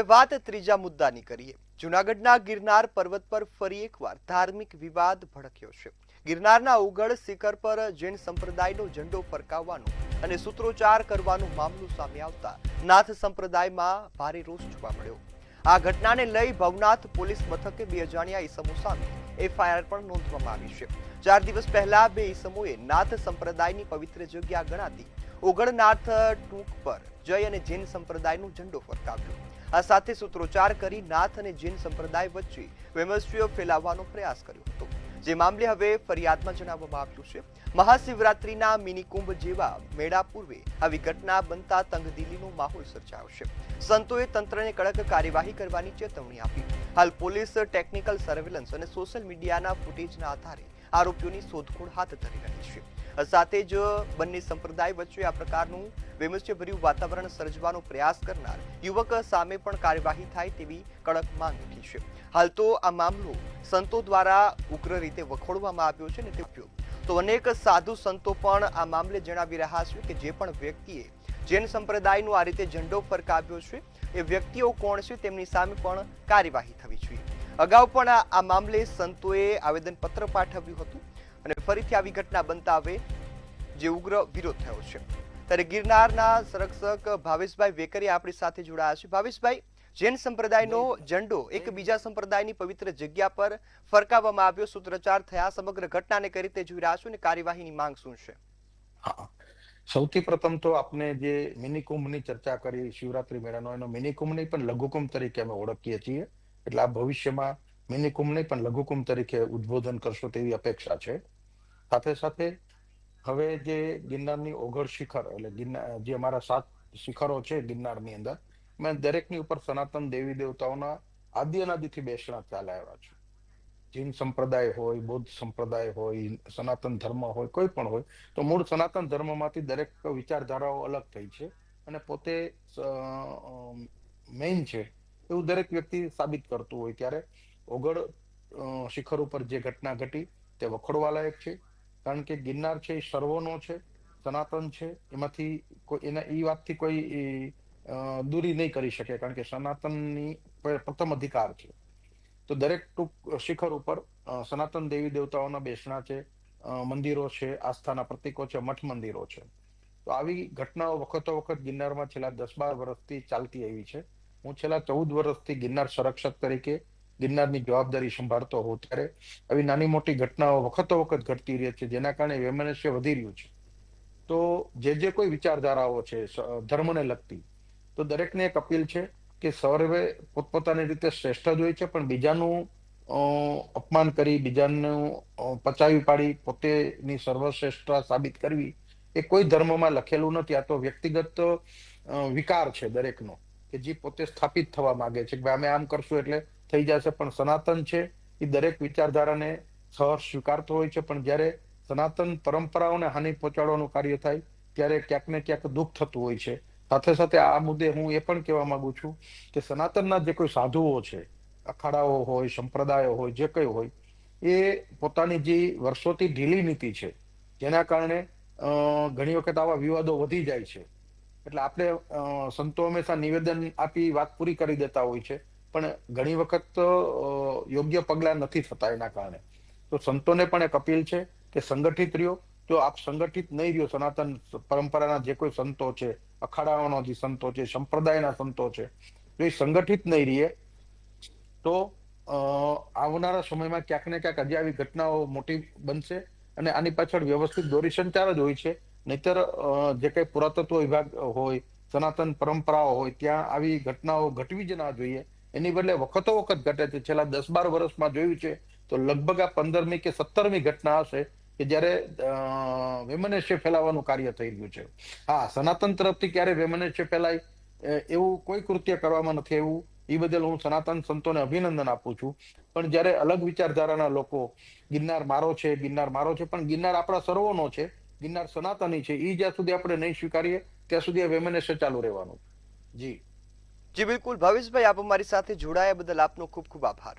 હવે વાત ત્રીજા મુદ્દાની કરીએ। જૂનાગઢના ગિરનાર પર્વત પર ફરી એકવાર ધાર્મિક વિવાદ ભડક્યો છે। ગિરનારના ઉગડ શિખર પર જૈન સંપ્રદાયનો ઝંડો ફરકાવવાનો અને સૂત્રોચ્ચાર કરવાનો મામલો સામે આવતા નાથ સંપ્રદાયમાં ભારે રોષ જોવા મળ્યો। આ ઘટનાને લઈ ભવનાથ પોલીસ મથકે બે અજાણ્યા ઈસમો સામે એફઆઈઆર પણ નોંધવામાં આવી છે। 4 દિવસ પહેલા બે ઈસમોએ નાથ સંપ્રદાયની પવિત્ર જગ્યા ગણાતી ઉગડનાથ ટૂંક પર જય અને જૈન સંપ્રદાયનો ઝંડો ફરકાવ્યો। આ સાથે સૂત્રોચ્ચાર કરી નાથ અને જૈન સંપ્રદાય વચ્ચે વૈમનસ્ય ફેલાવવાનો પ્રયાસ કર્યો હતો, જે મામલે હવે ફરિયાદમાં જણાવવામાં આવ્યું છે। મહાશિવરાત્રીના મિની કુંભ જેવા મેળા પૂર્વે આવી ઘટના બનતા તંગદિલીનો માહોલ સર્જાયો છે। સંતોએ તંત્રને કડક કાર્યવાહી કરવાની ચેતવણી આપી। હાલ પોલીસ ટેકનિકલ સર્વેલન્સ અને સોશિયલ મીડિયાના ફૂટેજના આધારે આરોપીઓની શોધખોળ હાથ ધરી રહી છે। સાથે જ બંને સંપ્રદાય વચ્ચે આ પ્રકારનું વૈમનસ્યભર્યું વાતાવરણ સર્જવાનો પ્રયાસ કરનાર યુવક સામે પણ કાર્યવાહી થાય તેવી કડક માંગ ઉઠી છે। હાલ તો આ મામલો સંતો દ્વારા ઉગ્ર રીતે વખોડવામાં આવ્યો છે ને તે તો અનેક સાધુ સંતો પણ આ મામલે જણાવી રહ્યા છે કે જે પણ વ્યક્તિએ જૈન સંપ્રદાયનો આ રીતે ઝંડો ફરકાવ્યો છે એ વ્યક્તિઓ કોણ છે તેમની સામે પણ કાર્યવાહી થવી જોઈએ। અગાઉ પણ આ મામલે સંતોએ આવેદનપત્ર પાઠવ્યું હતું અને ફરીથી આવી ઘટના બનતા હવે જે ઉગ્ર વિરોધ થયો છે। ત્યારે ગિરનારના સંરક્ષક ભાવેશભાઈ વેકરિયા આપણી સાથે જોડાયા છે। ભાવેશભાઈ, જૈન સંપ્રદાયનો ઝંડો એક બીજા સંપ્રદાયની પવિત્ર જગ્યા પર ફરકાવવામાં આવ્યો, સૂત્રોચ્ચાર થયા, સમગ્ર ઘટનાને કઈ રીતે જોઈ રહ્યા છો અને કાર્યવાહીની માંગ શું છે? હા, સૌથી પ્રથમ તો આપણે જે મિની કુંભની ચર્ચા કરી, શિવરાત્રી મેળાનો, એનો મિની કુંભની પણ લઘુકુંભ તરીકે અમે ઓળખીએ છીએ। એટલે આ ભવિષ્યમાં મિની કુંભને પણ લઘુકુંભ તરીકે ઉદ્બોધન કરશો તેવી અપેક્ષા છે। સાથે સાથે હવે જે ગિરનારની ઓગળ શિખર એટલે ગિરનાર જે અમારા 7 શિખરો છે ગિરનારની અંદર, મેં દરેકની ઉપર સનાતન દેવી દેવતાઓના આદિ અનાદિથી બેસણા ચાલ્યા આવ્યા છે। જૈન સંપ્રદાય હોય, બૌદ્ધ સંપ્રદાય હોય, સનાતન ધર્મ હોય, કોઈ પણ હોય, તો મૂળ સનાતન ધર્મમાંથી દરેક વિચારધારાઓ અલગ થઈ છે અને પોતે મેઇન છે એવું દરેક વ્યક્તિ સાબિત કરતું હોય। ત્યારે ઓગળ શિખર ઉપર જે ઘટના ઘટી તે વખોડવા લાયક છે, કારણ કે ગિરનાર છે એ સર્વોનો છે, સનાતન છે, એમાંથી કોઈ એના એ વાતથી કોઈ દૂરી નહીં કરી શકે, કારણ કે સનાતનની પ્રથમ અધિકાર છે। તો દરેક શિખર ઉપર સનાતન દેવી દેવતાઓના બેસણા છે, મંદિરો છે, આસ્થાના પ્રતીકો છે, મઠ મંદિરો છે। તો આવી ઘટનાઓ વખતો વખત ગિરનારમાં છેલ્લા 10-12 વર્ષથી ચાલતી આવી છે। હું છેલ્લા 14 વર્ષથી ગિરનાર સંરક્ષક તરીકે ગિરનારની જવાબદારી સંભાળતો હોઉં ત્યારે આવી નાની મોટી ઘટનાઓ વખતો વખત ઘટતી રહે છે, જેના કારણે વૈમનસ્ય વધી રહ્યું છે। તો જે કોઈ વિચારધારાઓ છે ધર્મને લગતી, તો દરેકને એક અપીલ છે કે સર્વે પોતપોતાની રીતે શ્રેષ્ઠ જ હોય છે, પણ બીજાનું અપમાન કરી, બીજાનું પચાવી પાડી પોતેની સર્વશ્રેષ્ઠતા સાબિત કરવી એ કોઈ ધર્મમાં લખેલું નથી। આ તો વ્યક્તિગત વિકાર છે દરેકનો, કે જે પોતે સ્થાપિત થવા માંગે છે કે ભાઈ અમે આમ કરશું એટલે થઈ જશે। પણ સનાતન છે એ દરેક વિચારધારાને સહર્ષ સ્વીકારતો હોય છે, પણ જ્યારે સનાતન પરંપરાઓને હાનિ પહોંચાડવાનું કાર્ય થાય ત્યારે ક્યાંક ને ક્યાંક દુઃખ થતું હોય છે। સાથે સાથે આ મુદ્દે હું એ પણ કહેવા માંગુ છું કે સનાતનના જે કોઈ સાધુઓ છે, અખાડાઓ હોય, સંપ્રદાયો હોય, જે કઈ હોય, એ પોતાની જે વર્ષોથી ઢીલી નીતિ છે, જેના કારણે ઘણી વખત આવા વિવાદો વધી જાય છે। એટલે આપણે સંતો હંમેશા નિવેદન આપી વાત પૂરી કરી દેતા હોય છે, પણ ઘણી વખત યોગ્ય પગલાં નથી થતા એના કારણે। તો સંતોને પણ એક અપીલ છે કે સંગઠિત રહ્યો। જો આપ સંગઠિત નહીં રહ્યો, સનાતન પરંપરાના જે કોઈ સંતો છે, અખાડાઓના જે સંતો છે, સંપ્રદાયના સંતો છે, જો એ સંગઠિત નહીં રહીએ તો આવનારા સમયમાં ક્યાંક ને ક્યાંક હજી આવી ઘટનાઓ મોટી બનશે અને આની પાછળ વ્યવસ્થિત દોરી સંચાર જ હોય છે। નહીતર જે કઈ પુરાતત્વ વિભાગ હોય, સનાતન પરંપરાઓ હોય, ત્યાં આવી ઘટનાઓ ઘટવી જ ના જોઈએ, એની બદલે વખતો વખત ઘટે છે। છેલ્લા 10-12 વર્ષમાં જોયું છે તો લગભગ આ 15મી કે 17મી ઘટના હશે કે જ્યારે વૈમનસ્ય ફેલાવવાનું કાર્ય થઈ રહ્યું છે। હા, સનાતન તરફથી ક્યારે વૈમનસ્ય ફેલાય એવું કોઈ કૃત્ય કરવામાં નથી આવ્યું, એ બદલ હું સનાતન સંતોને અભિનંદન આપું છું। પણ જ્યારે અલગ વિચારધારાના લોકો ગિરનાર મારો છે, ગિરનાર મારો છે, પણ ગિરનાર આપણા સર્વોનો છે, ગિરનાર સનાતની છે, એ જ્યાં સુધી આપણે નહીં સ્વીકારીએ ત્યાં સુધી આ વૈમનસ્ય ચાલુ રહેવાનું। જી જી બિલકુલ ભાવેશભાઈ, આપ અમારી સાથે જોડાયા બદલ આપનો ખૂબ ખૂબ આભાર।